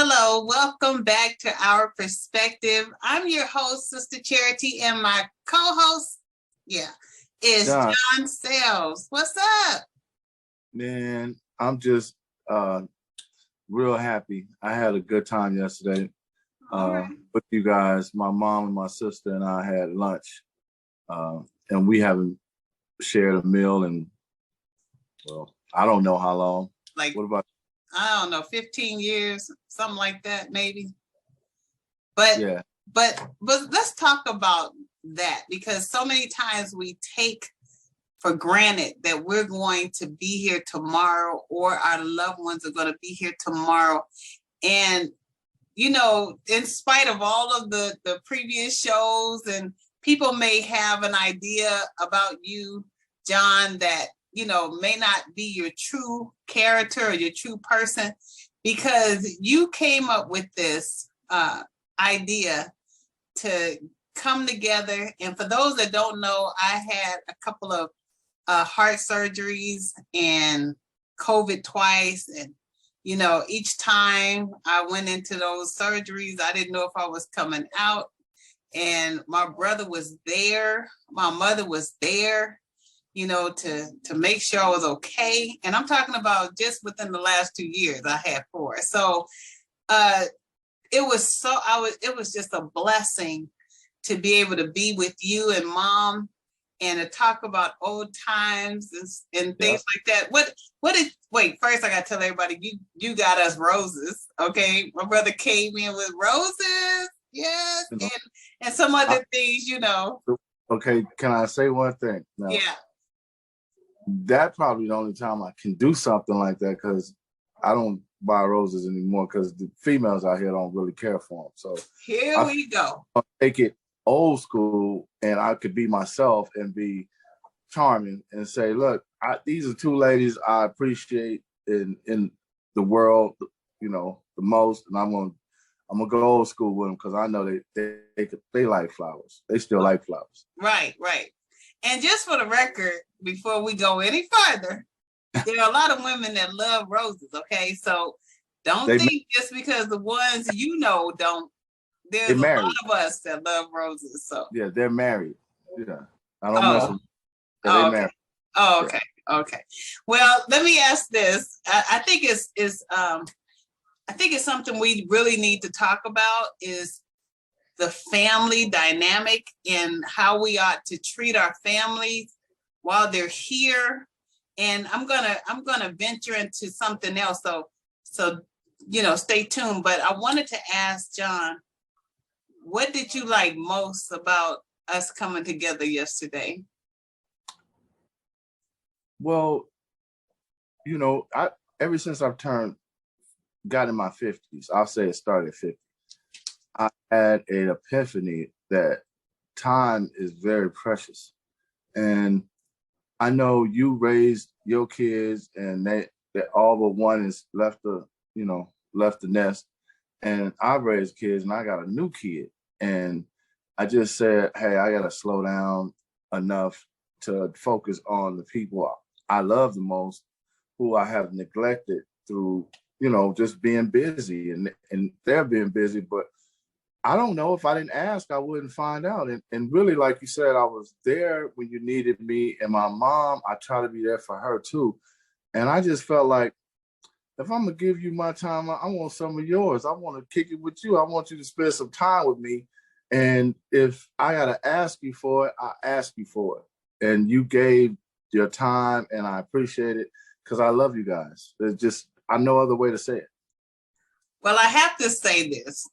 Hello, welcome back to Our Perspective. I'm your host, Sister Charity, and my co-host, is John Sales. What's up? Man, I'm just real happy. I had a good time yesterday with you guys. My mom and my sister and I had lunch, and we haven't shared a meal in, well, I don't know how long. Like, what about? I don't know, 15 years, something like that, maybe. But yeah. But let's talk about that, because so many times we take for granted that we're going to be here tomorrow, or our loved ones are going to be here tomorrow. And, you know, in spite of all of the previous shows, and people may have an idea about you, John, that, you know, may not be your true character or your true person, because you came up with this idea to come together. And for those that don't know, I had a couple of heart surgeries and COVID twice. And, you know, each time I went into those surgeries, I didn't know if I was coming out. And my brother was there. My mother was there, you know, to make sure I was okay. And I'm talking about just within the last 2 years, I had 4. So it was just a blessing to be able to be with you and Mom and to talk about old times and things like that. Wait, first I gotta tell everybody, you got us roses, okay? My brother came in with roses, yes, and some other things, you know. Okay, can I say one thing? Now, that's probably the only time I can do something like that, because I don't buy roses anymore, because the females out here don't really care for them. So here we go. I'll take it old school, and I could be myself and be charming and say, look, these are 2 ladies I appreciate in the world, you know, the most, and I'm gonna go old school with them, because I know they like flowers. They still like flowers. Right. And just for the record, before we go any further, there are a lot of women that love roses, okay? So don't think just because the ones you know don't. There's a lot of us that love roses. So yeah, they're married. Yeah, I don't mess with them. They're married. Oh, okay. Yeah. Okay. Well, let me ask this. I think it's something we really need to talk about, is the family dynamic and how we ought to treat our families while they're here. And I'm gonna venture into something else. So you know, stay tuned. But I wanted to ask John, what did you like most about us coming together yesterday? Well, you know, ever since I've got in my 50s, I'll say it started at 50, I had an epiphany that time is very precious. And I know you raised your kids, and they all but one is left the nest. And I've raised kids, and I got a new kid. And I just said, hey, I gotta slow down enough to focus on the people I love the most, who I have neglected through, you know, just being busy, and they're being busy. But I don't know, if I didn't ask, I wouldn't find out. And really, like you said, I was there when you needed me. And my mom, I try to be there for her too. And I just felt like, if I'm gonna give you my time, I want some of yours. I want to kick it with you. I want you to spend some time with me. And if I gotta ask you for it, I ask you for it. And you gave your time, and I appreciate it, because I love you guys. There's just, I no other way to say it. Well, I have to say this.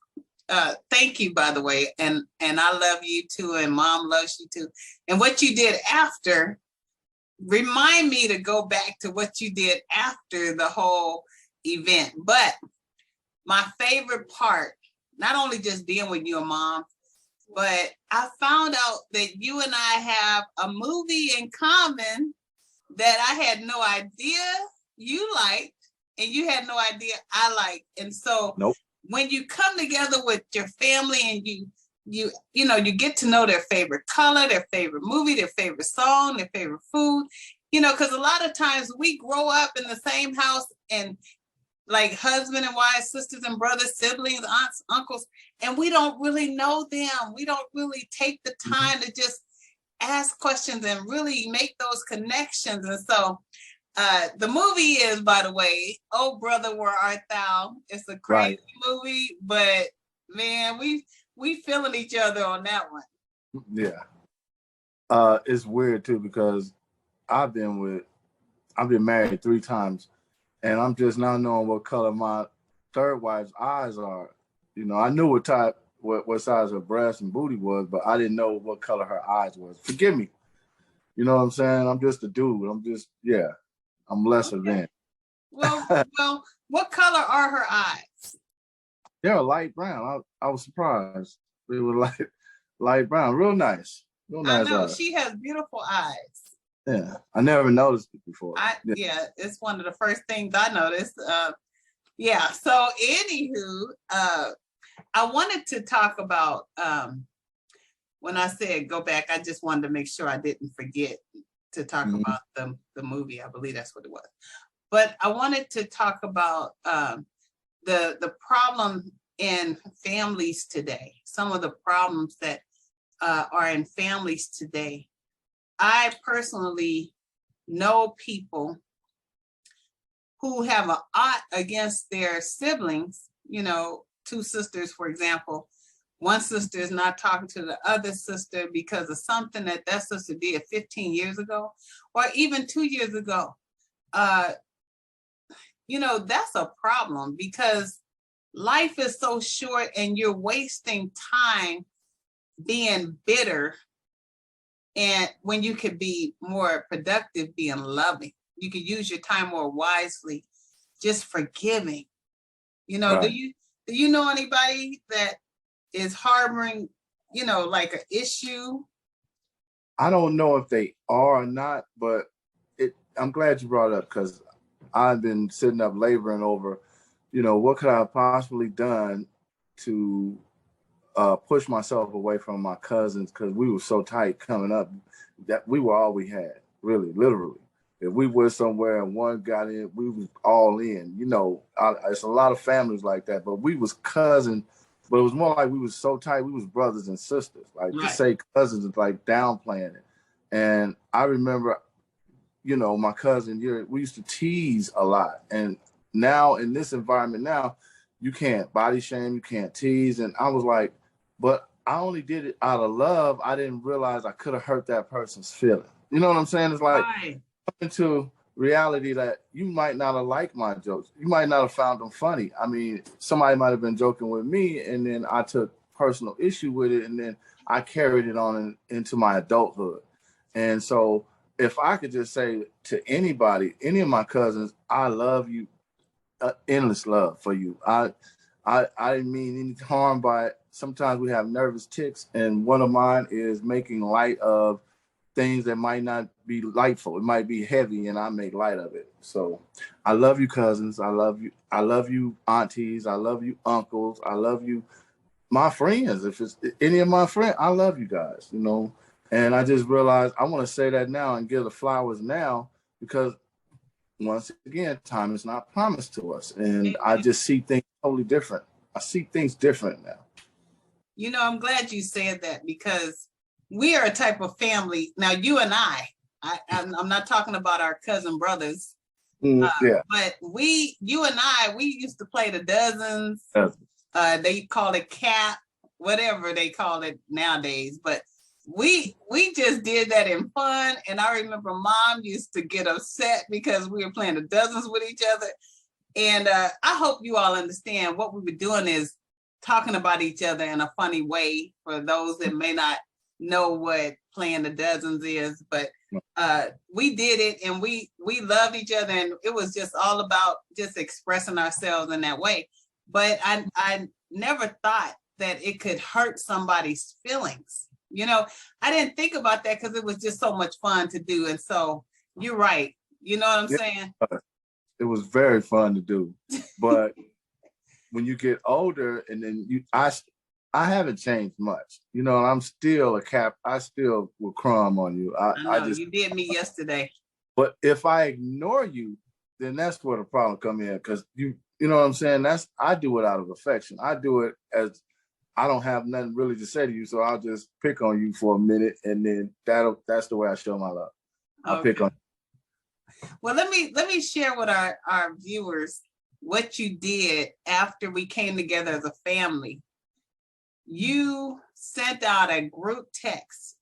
Thank you, by the way, and I love you too, and Mom loves you too. And what you did after, remind me to go back to what you did after the whole event. But my favorite part, not only just being with you and Mom, but I found out that you and I have a movie in common that I had no idea you liked, and you had no idea I liked. And so when you come together with your family, and you know, you get to know their favorite color, their favorite movie, their favorite song, their favorite food, you know, because a lot of times we grow up in the same house, and like husband and wives, sisters and brothers, siblings, aunts, uncles, and we don't really know them. We don't really take the time to just ask questions and really make those connections. And so the movie is, by the way, Oh Brother, Where Art Thou? It's a crazy movie, but man, we feeling each other on that one. Yeah. It's weird too, because I've been married 3 times, and I'm just now knowing what color my third wife's eyes are. You know, I knew what size her breast and booty was, but I didn't know what color her eyes was. Forgive me. You know what I'm saying? I'm just a dude. I'm lesser than. Well, what color are her eyes? They're a light brown. I was surprised. They were light brown. Real nice. Real nice. I know she has beautiful eyes. Yeah, I never noticed it before. Yeah, it's one of the first things I noticed. Yeah. So, anywho, I wanted to talk about when I said go back. I just wanted to make sure I didn't forget to talk about the movie. I believe that's what it was. But I wanted to talk about the problem in families today. Some of the problems that are in families today. I personally know people who have an ought against their siblings, you know, 2 sisters, for example. One sister is not talking to the other sister because of something that sister did 15 years ago, or even 2 years ago. You know, that's a problem because life is so short and you're wasting time being bitter, and when you could be more productive, being loving. You could use your time more wisely, just forgiving. You know, do you know anybody that is harboring, you know, like an issue? I don't know if they are or not, but I'm glad you brought it up, because I've been sitting up laboring over, you know, what could I have possibly done to push myself away from my cousins, because we were so tight coming up that we were all we had, really, literally. If we were somewhere and one got in, we was all in. You know, it's a lot of families like that, but we was cousins, but it was more like we was so tight, we was brothers and sisters. Like to say cousins is like downplaying it. And I remember, you know, my cousin, we used to tease a lot. And now in this environment now, you can't body shame, you can't tease. And I was like, but I only did it out of love. I didn't realize I could have hurt that person's feeling. You know what I'm saying? It's like coming to reality that you might not have liked my jokes. You might not have found them funny. I mean, somebody might have been joking with me, and then I took personal issue with it, and then I carried it on into my adulthood. And so if I could just say to anybody, any of my cousins, I love you, endless love for you. I didn't mean any harm by it. Sometimes we have nervous tics, and one of mine is making light of things that might not be lightful. It might be heavy, and I make light of it. So I love you, cousins. I love you. I love you, aunties. I love you, uncles. I love you, my friends. If it's any of my friends, I love you guys, you know. And I just realized I want to say that now and give the flowers now, because once again, time is not promised to us. And I just see things totally different. I see things different now. You know, I'm glad you said that, because we are a type of family. Now, you and I'm not talking about our cousin brothers, but you and I, we used to play the dozens. They call it cap, whatever they call it nowadays. But we just did that in fun. And I remember Mom used to get upset because we were playing the dozens with each other. And I hope you all understand what we were doing is talking about each other in a funny way for those that may not know what playing the dozens is. But we did it, and we loved each other, and it was just all about just expressing ourselves in that way. But I never thought that it could hurt somebody's feelings. You know, I didn't think about that because it was just so much fun to do. And so you're right. You know what I'm saying? It was very fun to do. But when you get older, and then I haven't changed much. You know, I'm still a cap. I still will crumb on you. I know, you did me yesterday. But if I ignore you, then that's where the problem come in, because You know what I'm saying? I do it out of affection. I do it as I don't have nothing really to say to you, so I'll just pick on you for a minute, and then that's the way I show my love. I'll pick on. Well, let me share with our viewers what you did after we came together as a family. You sent out a group text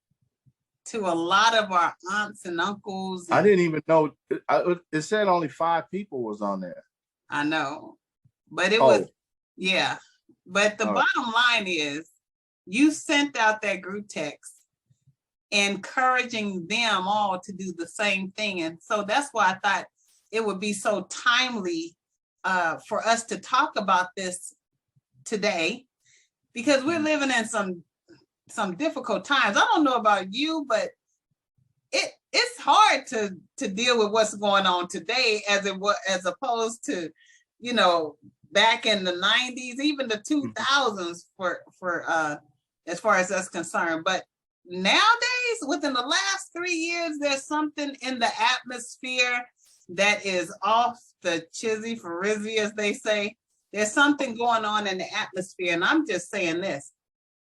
to a lot of our aunts and uncles. I didn't even know. It said only 5 people was on there. I know, but it was, yeah. But the bottom line is, you sent out that group text encouraging them all to do the same thing. And so that's why I thought it would be so timely for us to talk about this today, because we're living in some difficult times. I don't know about you, but it's hard to deal with what's going on today as opposed to, you know, back in the 90s, even the 2000s for as far as that's concerned. But nowadays, within the last 3 years, there's something in the atmosphere that is off the chizzy frizzy, as they say. There's something going on in the atmosphere. And I'm just saying this.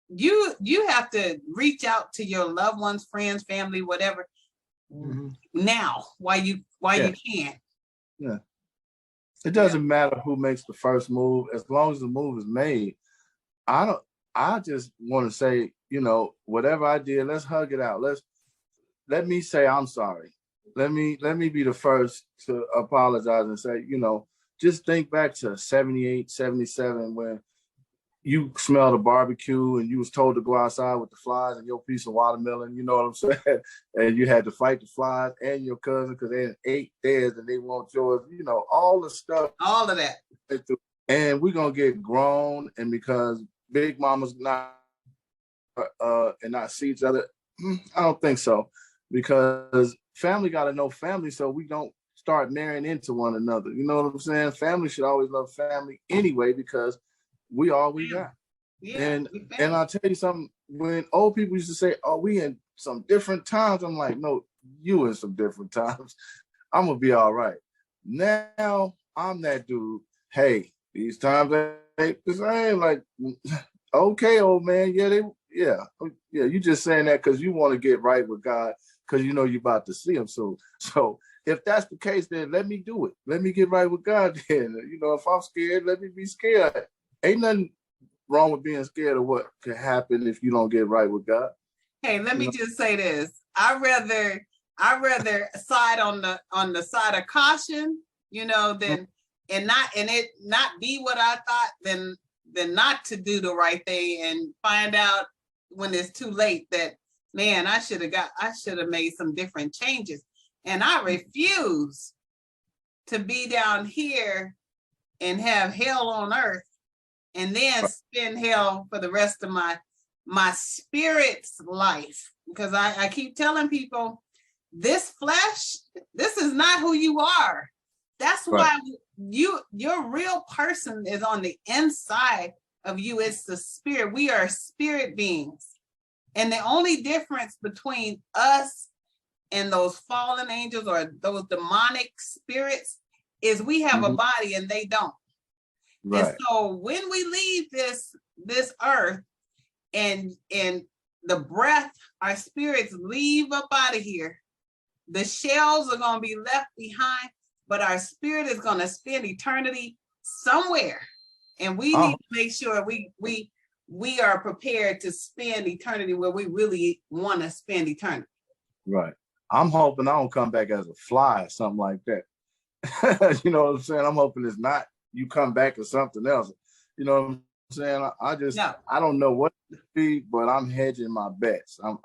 You have to reach out to your loved ones, friends, family, whatever, now while you can. Yeah. It doesn't matter who makes the first move, as long as the move is made. I just want to say, you know, whatever I did, let's hug it out. Let me say I'm sorry. Let me be the first to apologize and say, you know, just think back to 78, 77 when you smelled a barbecue and you was told to go outside with the flies and your piece of watermelon, you know what I'm saying? And you had to fight the flies and your cousin because they ate theirs and they want yours, you know, all the stuff. All of that. And we're going to get grown, and because big mamas not and not see each other, I don't think so. Because family got to know family so we don't start marrying into one another. You know what I'm saying? Family should always love family anyway, because we all we got. Yeah, and I'll tell you something, when old people used to say, oh, we in some different times, I'm like, no, you in some different times. I'm going to be all right. Now I'm that dude. Hey, these times ain't the same. Like, okay, old man. Yeah, you just saying that because you want to get right with God because you know you're about to see him soon. So if that's the case, then let me do it. Let me get right with God then. You know, if I'm scared, let me be scared. Ain't nothing wrong with being scared of what could happen if you don't get right with God. Hey, let me just say this. I'd rather side on the side of caution, you know, than and it not be what I thought than not to do the right thing and find out when it's too late that, man, I should have made some different changes. And I refuse to be down here and have hell on earth and then spend hell for the rest of my spirit's life. Because I keep telling people, this flesh, this is not who you are. That's why your real person is on the inside of you. It's the spirit. We are spirit beings. And the only difference between us and those fallen angels or those demonic spirits is we have a body and they don't. Right. And so when we leave this earth and the breath, our spirits leave up out of here, the shells are going to be left behind, but our spirit is going to spend eternity somewhere. And we need to make sure we are prepared to spend eternity where we really want to spend eternity. Right. I'm hoping I don't come back as a fly or something like that. You know what I'm saying? I'm hoping it's not you come back as something else. You know what I'm saying? I don't know what to be, but I'm hedging my bets. I'm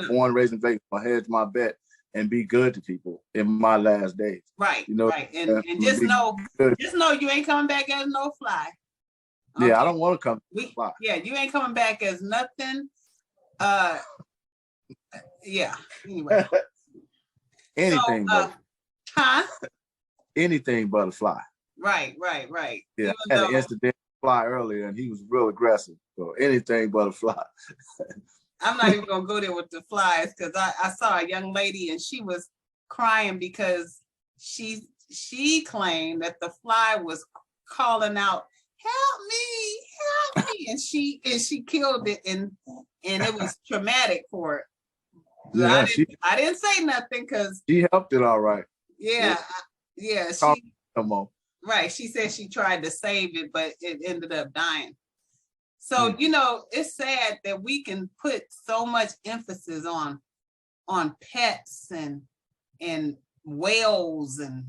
born and raised in Vegas. I hedge my bet and be good to people in my last days. Right. You know, right. And just know you ain't coming back as no fly. Okay? Yeah, I don't want to come fly. Yeah, you ain't coming back as nothing. Yeah. Anyway. Anything but anything but a fly. Right. Yeah, I had an incident fly earlier and he was real aggressive. So anything but a fly. I'm not even gonna go there with the flies because I saw a young lady and she was crying because she claimed that the fly was calling out, help me, and she killed it, and it was traumatic for it. Yeah, I didn't say nothing because she helped it all right. Yeah, yeah, Come on. Right. She said she tried to save it, but it ended up dying. So, it's sad that we can put so much emphasis on pets and whales and,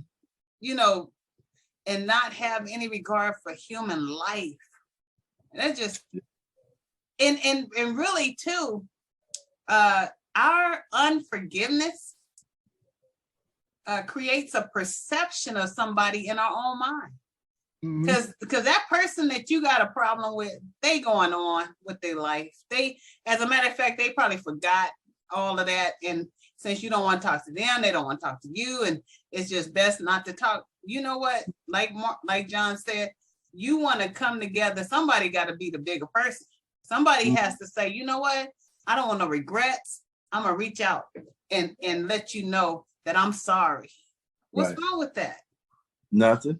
and not have any regard for human life. And that just, and really too, our unforgiveness creates a perception of somebody in our own mind. Because that person that you got a problem with, they going on with their life. They, as a matter of fact, they probably forgot all of that. And since you don't want to talk to them, they don't want to talk to you. And it's just best not to talk. You know what? Like John said, you want to come together. Somebody got to be the bigger person. Somebody has to say, you know what? I don't want no regrets. I'm going to reach out and let you know that I'm sorry. What's wrong with that? Nothing.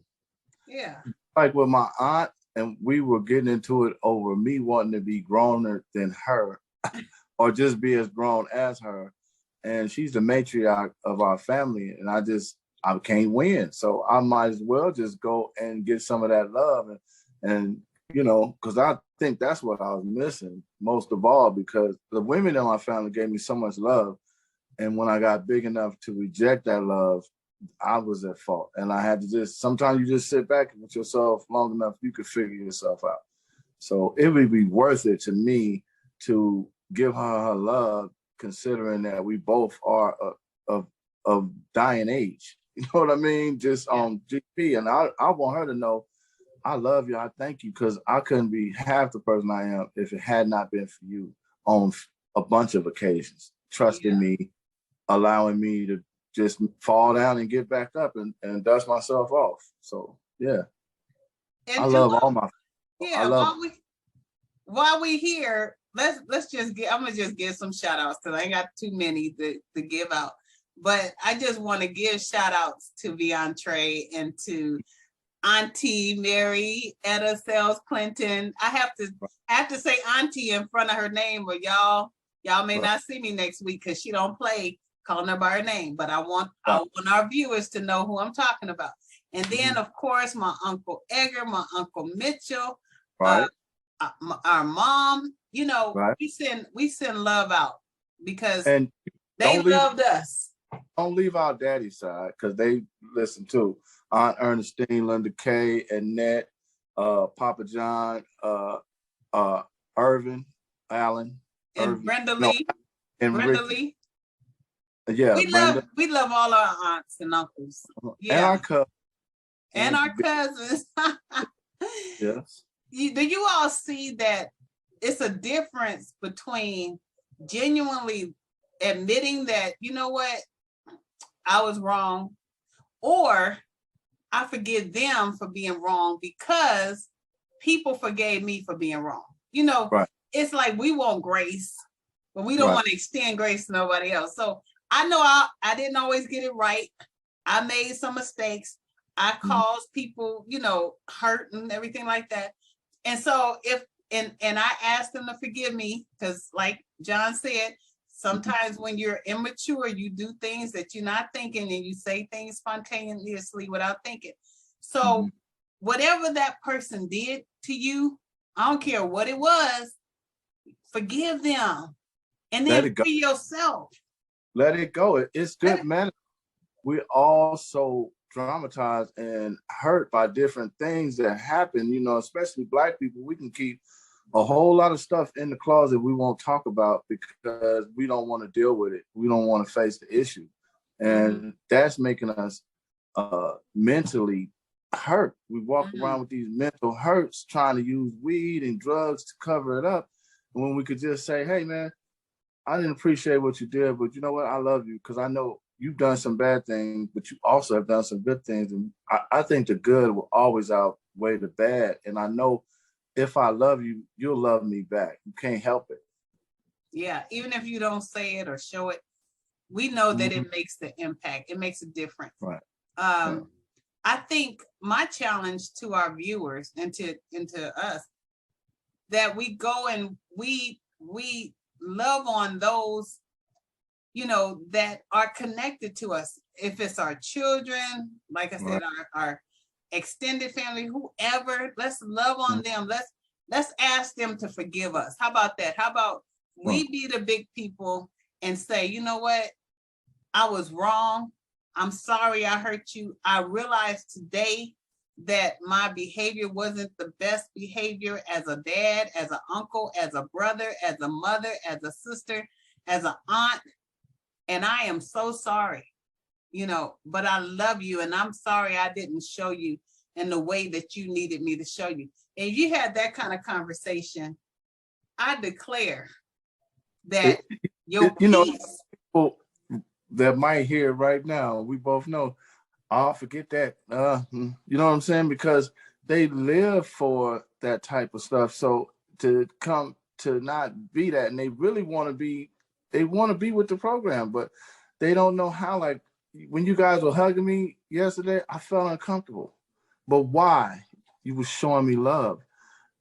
Yeah. Like with my aunt, and we were getting into it over me wanting to be growner than her or just be as grown as her. And she's the matriarch of our family. And I can't win. So I might as well just go and get some of that love. And because I think that's what I was missing most of all, because the women in my family gave me so much love. And when I got big enough to reject that love, I was at fault. And I had to sometimes you just sit back with yourself long enough, you could figure yourself out. So it would be worth it to me to give her love, considering that we both are of dying age. You know what I mean? Just on GP. And I want her to know, I love you. I thank you, because I couldn't be half the person I am if it had not been for you on a bunch of occasions, trusting me, allowing me to just fall down and get back up and dust myself off. So and I love all my. While we here, let's just I'm gonna just give some shout outs, because I ain't got too many to give out. But I just want to give shout outs to Viantre and to Auntie Mary Etta Sells Clinton. I have to say Auntie in front of her name, or y'all may not see me next week because she don't play calling her by her name. But I want our viewers to know who I'm talking about. And then of course my Uncle Edgar, my Uncle Mitchell, our mom. We send love out because they loved us. Don't leave our daddy's side, because they listen too. Aunt Ernestine, Linda Kay, Annette, Papa John, Irvin, Allen, and Brenda Lee. And Brenda Lee. Yeah, we love all our aunts and uncles. Yeah. And our cousins. And our cousins. Yes. Do you all see that it's a difference between genuinely admitting that, you know what, I was wrong, or I forgive them for being wrong because people forgave me for being wrong. It's like we want grace, but we don't want to extend grace to nobody else. So I know I didn't always get it right. I made some mistakes. I caused people, hurt and everything like that. And so and I asked them to forgive me, because like John said, sometimes when you're immature, you do things that you're not thinking, and you say things spontaneously without thinking. So whatever that person did to you, I don't care what it was, forgive them. And then free yourself. Let it go. It's good, man. We're all so traumatized and hurt by different things that happen, especially Black people. We can keep a whole lot of stuff in the closet we won't talk about because we don't want to deal with it. We don't want to face the issue. And that's making us mentally hurt. We walk around with these mental hurts, trying to use weed and drugs to cover it up. And when we could just say, hey, man, I didn't appreciate what you did, but you know what? I love you, because I know you've done some bad things, but you also have done some good things. And I think the good will always outweigh the bad. And I know if I love you, you'll love me back. You can't help it. Yeah, even if you don't say it or show it, we know that it makes the impact. It makes a difference. Right. I think my challenge to our viewers and to us, that we go and we love on those, you know, that are connected to us. If it's our children, like I said, our extended family, whoever, let's love on them. Let's ask them to forgive us. How about that? How about we be the big people and say, you know what? I was wrong. I'm sorry I hurt you. I realized today that my behavior wasn't the best behavior as a dad, as an uncle, as a brother, as a mother, as a sister, as an aunt. And I am so sorry, you know, but I love you. And I'm sorry I didn't show you in the way that you needed me to show you. And if you had that kind of conversation, I declare that your you know, peace. people that might hear right now, we both know, I'll forget that. You know what I'm saying? Because they live for that type of stuff. So to come to not be that, and they really want to be, they want to be with the program, but they don't know how. Like when you guys were hugging me yesterday, I felt uncomfortable. But why? You were showing me love.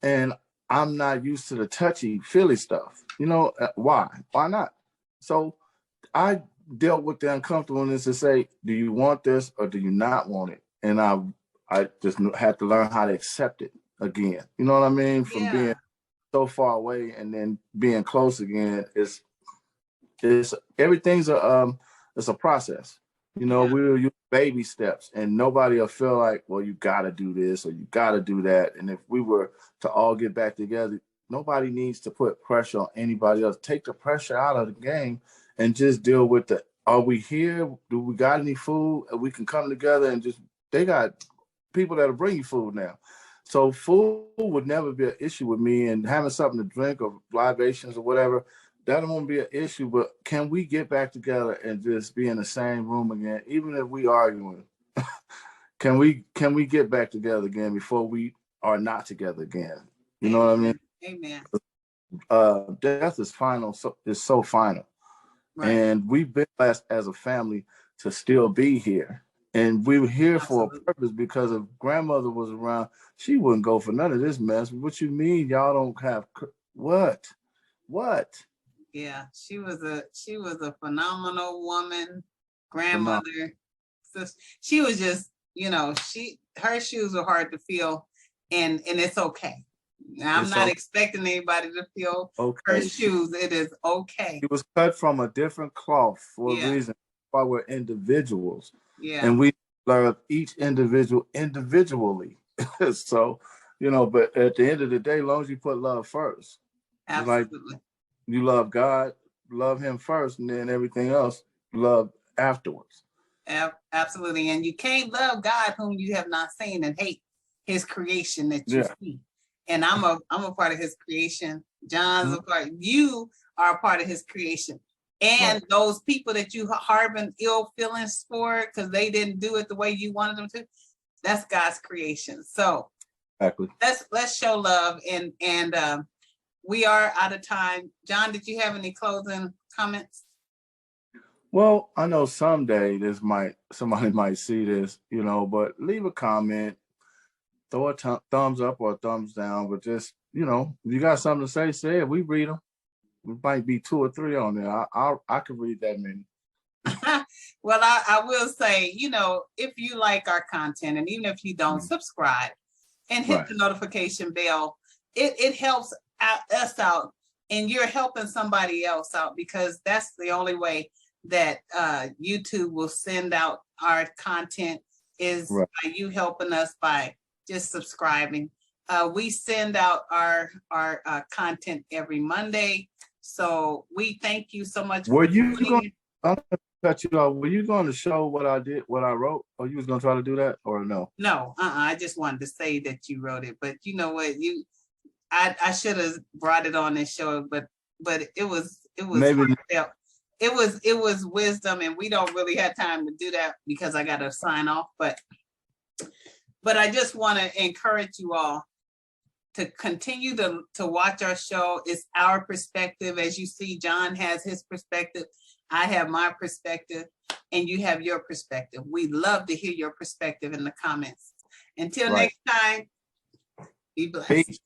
And I'm not used to the touchy feely stuff. You know, why? Why not? So I dealt with the uncomfortableness to say, do you want this or do you not want it? And I just had to learn how to accept it again. You know what I mean? From being so far away and then being close again, it's everything's it's a process. You know, we'll use baby steps and nobody will feel like, well, you got to do this or you got to do that. And if we were to all get back together, nobody needs to put pressure on anybody else. Take the pressure out of the game and just deal with the, are we here? Do we got any food? And we can come together and just, they got people that'll bring you food now. So food would never be an issue with me, and having something to drink or libations or whatever, that won't be an issue. But can we get back together and just be in the same room again, even if we arguing? Can we get back together again before we are not together again? You know what I mean? Amen. Death is final. So it's so final. Right. And we've been blessed as a family to still be here. And we were here for a purpose, because if grandmother was around, she wouldn't go for none of this mess. What you mean y'all don't have what? Yeah, she was a phenomenal woman, grandmother. She was just, you know, her shoes were hard to fill, and it's okay. I'm not expecting anybody to feel her shoes. It is okay. It was cut from a different cloth for a reason. Why we're individuals. Yeah. And we love each individual individually. So, you know, but at the end of the day, as long as you put love first. Absolutely. Like, you love God, love him first, and then everything else, love afterwards. Absolutely. And you can't love God whom you have not seen and hate his creation that you see. And I'm a part of his creation. John's a part. You are a part of his creation. And those people that you harboring ill feelings for because they didn't do it the way you wanted them to, that's God's creation. So let's show love. And we are out of time. John, did you have any closing comments? Well, I know someday somebody might see this, you know, but leave a comment, throw a thumbs up or a thumbs down, but just, you know, if you got something to say it. We read them. It might be 2 or 3 on there. I could read that many. Well, I will say, you know, if you like our content, and even if you don't, subscribe and hit the notification bell. It helps us out, and you're helping somebody else out, because that's the only way that YouTube will send out our content is by you helping us by just subscribing. We send out our content every Monday. So we thank you so much. Were you going to cut you off? Were you going to show what I did, what I wrote, or you was going to try to do that, or no? No, I just wanted to say that you wrote it, but you know what, I should have brought it on and showed it, but it was maybe it was wisdom, and we don't really have time to do that because I got to sign off. But I just want to encourage you all to continue to watch our show. It's our perspective. As you see, John has his perspective. I have my perspective. and you have your perspective. We'd love to hear your perspective in the comments. Until Right. next time, be blessed. Peace.